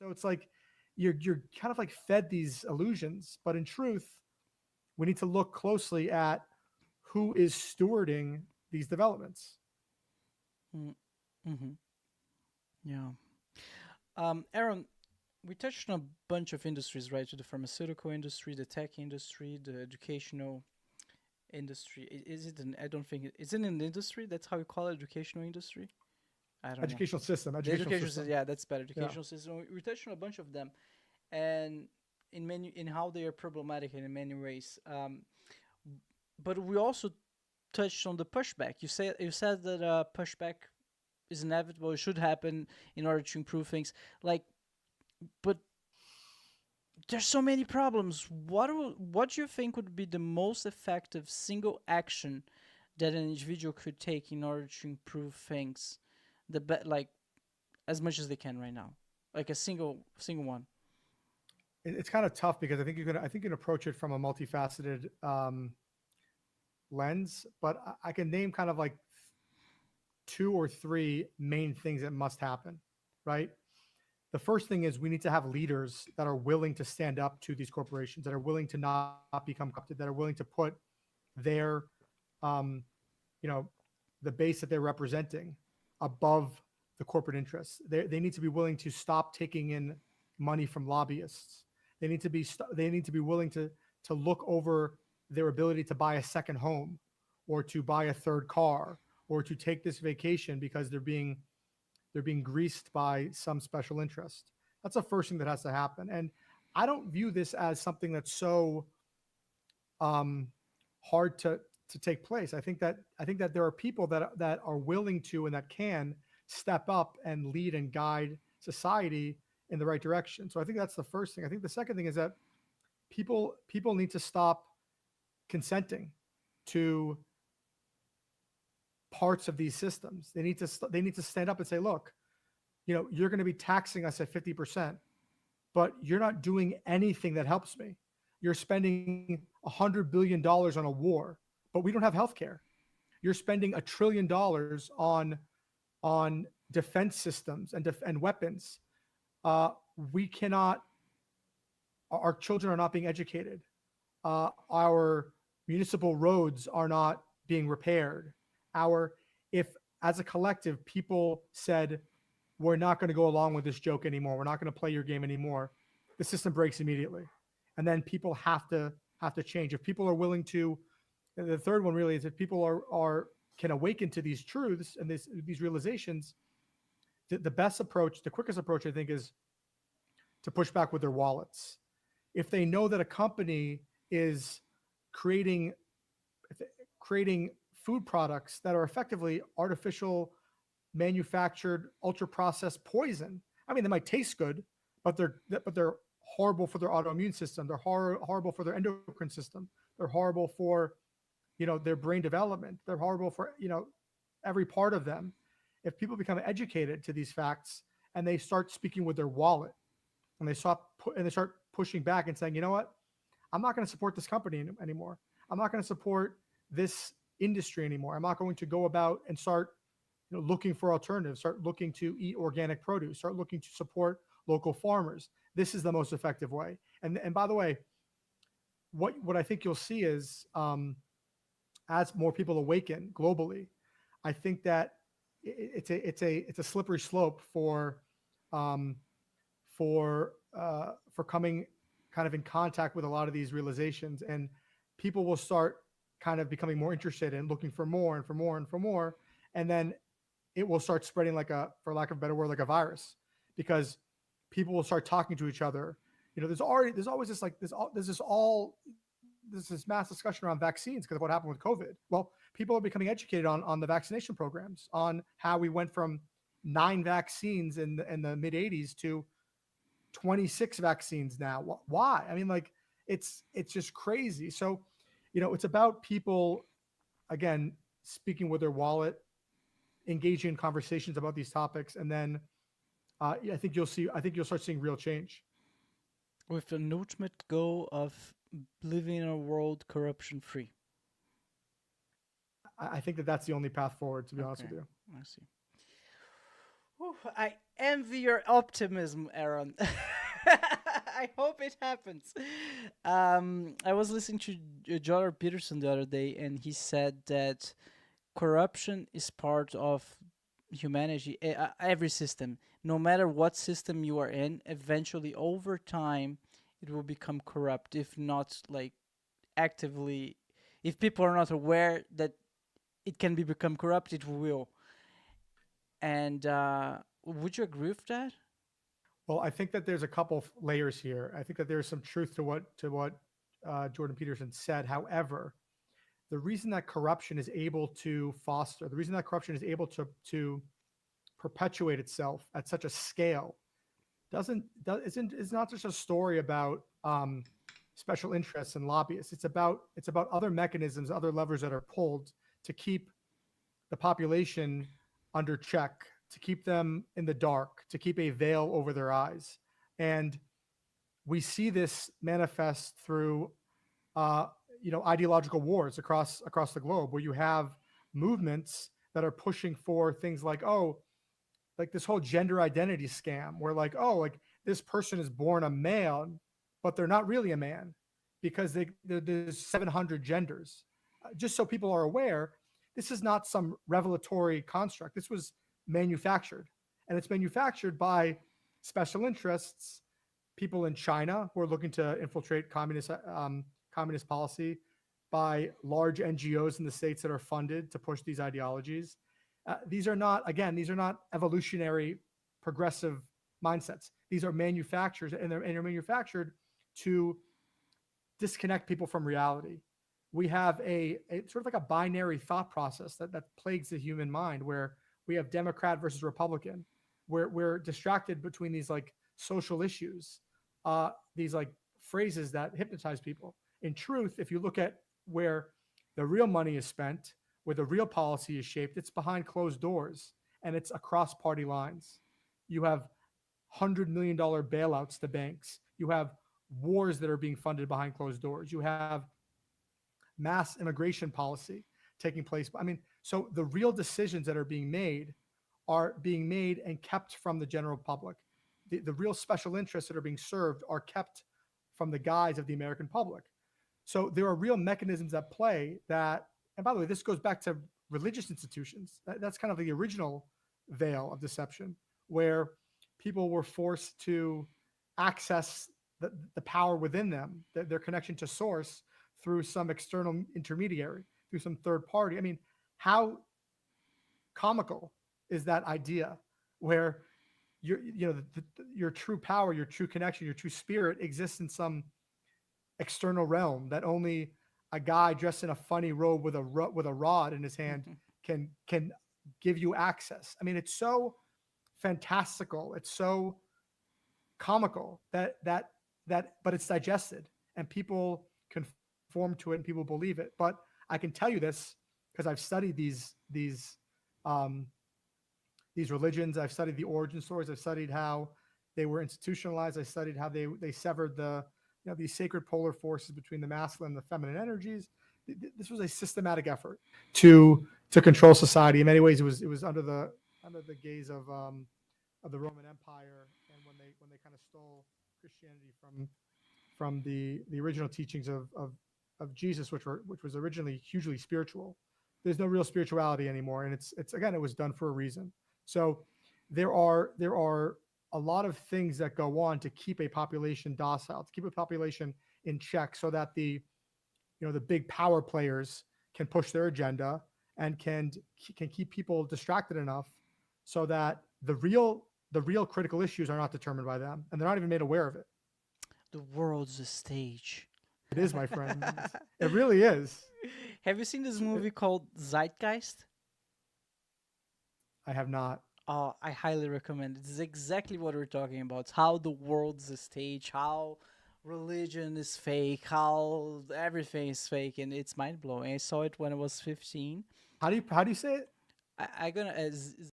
So it's like you're kind of like fed these illusions, but in truth, we need to look closely at who is stewarding these developments. Mm, mm-hmm. Yeah. Aaron, we touched on a bunch of industries, right? To the pharmaceutical industry, the tech industry, the educational industry. Is it an? I don't think is it an industry. That's how you call it, educational industry. I don't know. The Educational education system, system. yeah, that's better. Yeah. Educational system. We touched on a bunch of them, and in how they are problematic in many ways. But we also touched on the pushback. You said that pushback is inevitable. It should happen in order to improve things. Like, but there's so many problems. What do you think would be the most effective single action that an individual could take in order to improve things, like as much as they can right now, like a single one. It's kind of tough because I think you can approach it from a multifaceted lens, but I can name kind of like two or three main things that must happen, right? The first thing is we need to have leaders that are willing to stand up to these corporations, that are willing to not become corrupted, that are willing to put their, um, you know, the base that they're representing above the corporate interests. They need to be willing to stop taking in money from lobbyists. They need to be willing to look over their ability to buy a second home or to buy a third car or to take this vacation because they're being greased by some special interest. That's the first thing that has to happen. And I don't view this as something that's so um, hard to take place. I think that there are people that are willing to and that can step up and lead and guide society in the right direction. So I think that's the first thing. I think the second thing is that people need to stop consenting to parts of these systems. They need to stand up and say, look, you're going to be taxing us at 50%, but you're not doing anything that helps me. You're spending $100 billion on a war, but we don't have health care. You're spending $1 trillion on defense systems and weapons. Uh, we cannot. Our children are not being educated. Our municipal roads are not being repaired. Our if as a collective people said we're not going to go along with this joke anymore. We're not going to play your game anymore. The system breaks immediately, and then people have to change. If people are willing to, the third one really is if people are can awaken to these truths and these realizations. The best approach, the quickest approach, I think, is to push back with their wallets. If they know that a company is creating creating food products that are effectively artificial manufactured ultra processed poison. I mean, they might taste good, but they're horrible for their autoimmune system. They're horrible for their endocrine system. They're horrible for their brain development. They're horrible for every part of them. If people become educated to these facts and they start speaking with their wallet and they start pushing back and saying, you know what, I'm not going to support this company anymore. I'm not going to support this industry anymore. I'm not going to go about and start looking for alternatives, start looking to eat organic produce, start looking to support local farmers. This is the most effective way. And by the way, what I think you'll see is as more people awaken globally, I think that it's a slippery slope um, for coming kind of in contact with a lot of these realizations, and people will start kind of becoming more interested in looking for more and for more and for more, and then it will start spreading like for lack of a better word, like a virus, because people will start talking to each other. There's always this like this mass discussion around vaccines because of what happened with COVID. Well, people are becoming educated on the vaccination programs, on how we went from 9 vaccines in the mid 80s to 26 vaccines now. Why? I mean, like it's just crazy. So, it's about people again speaking with their wallet, engaging in conversations about these topics, and then I think you'll see. I think you'll start seeing real change. With an ultimate goal of living in a world corruption free. I think that that's the only path forward. To be honest Okay, with you. I see. Whew, I envy your optimism, Aaron. I hope it happens. I was listening to Jordan Peterson the other day, and he said that corruption is part of humanity, every system. No matter what system you are in, eventually, over time, it will become corrupt, if not like actively. If people are not aware that it can be become corrupt, it will. And would you agree with that? Well, I think that there's a couple of layers here. I think that there's some truth to what Jordan Peterson said. However, the reason that corruption is able to foster, the reason that corruption is able to perpetuate itself at such a scale doesn't does isn't is not just a story about special interests and lobbyists. It's about other mechanisms, other levers that are pulled to keep the population under check, to keep them in the dark, to keep a veil over their eyes. And we see this manifest through uh, ideological wars across the globe, where you have movements that are pushing for things like, like this whole gender identity scam, where like, like this person is born a man, but they're not really a man because there's 700 genders. Just so people are aware, this is not some revelatory construct. This was manufactured, and it's manufactured by special interests, people in China who are looking to infiltrate communist policy, by large NGOs in the states that are funded to push these ideologies. These are not evolutionary progressive mindsets. These are manufacturers, and they're manufactured to disconnect people from reality. We have a sort of like a binary thought process that plagues the human mind, where we have Democrat versus Republican, where we're distracted between these like social issues, these like phrases that hypnotize people. In truth, if you look at where the real money is spent, where the real policy is shaped, it's behind closed doors, and it's across party lines. You have $100 million bailouts to banks. You have wars that are being funded behind closed doors. You have mass immigration policy taking place. I mean, so the real decisions that are being made and kept from the general public. The real special interests that are being served are kept from the guise of the American public. So there are real mechanisms at play that, and by the way, this goes back to religious institutions. That's kind of the original veil of deception, where people were forced to access the power within them, their connection to source, through some external intermediary, through some third party. I mean, how comical is that idea, where your true power, your true connection, your true spirit exists in some external realm that only a guy dressed in a funny robe with a rod in his hand can give you access. I mean, it's so fantastical, it's so comical but it's digested, and people conform to it, and people believe it. But I can tell you this because I've studied um, these religions. I've studied the origin stories. I've studied how they were institutionalized. I studied how they severed these sacred polar forces between the masculine and the feminine energies. This was a systematic effort to control society. In many ways, it was under the gaze of the Roman Empire, and when they kind of stole Christianity from the original teachings of Jesus, which was originally hugely spiritual. There's no real spirituality anymore, and it's again, it was done for a reason. So there are a lot of things that go on to keep a population docile, to keep a population in check, so that the big power players can push their agenda and can keep people distracted enough so that the real critical issues are not determined by them, and they're not even made aware of it. The world's a stage. It is, my friend. It really is. Have you seen this It- movie called Zeitgeist? I have not. Oh, I highly recommend it. It's exactly what we're talking about. How the world's a stage, how religion is fake, how everything is fake, and it's mind blowing. I saw it when I was 15. How do you say it? I gonna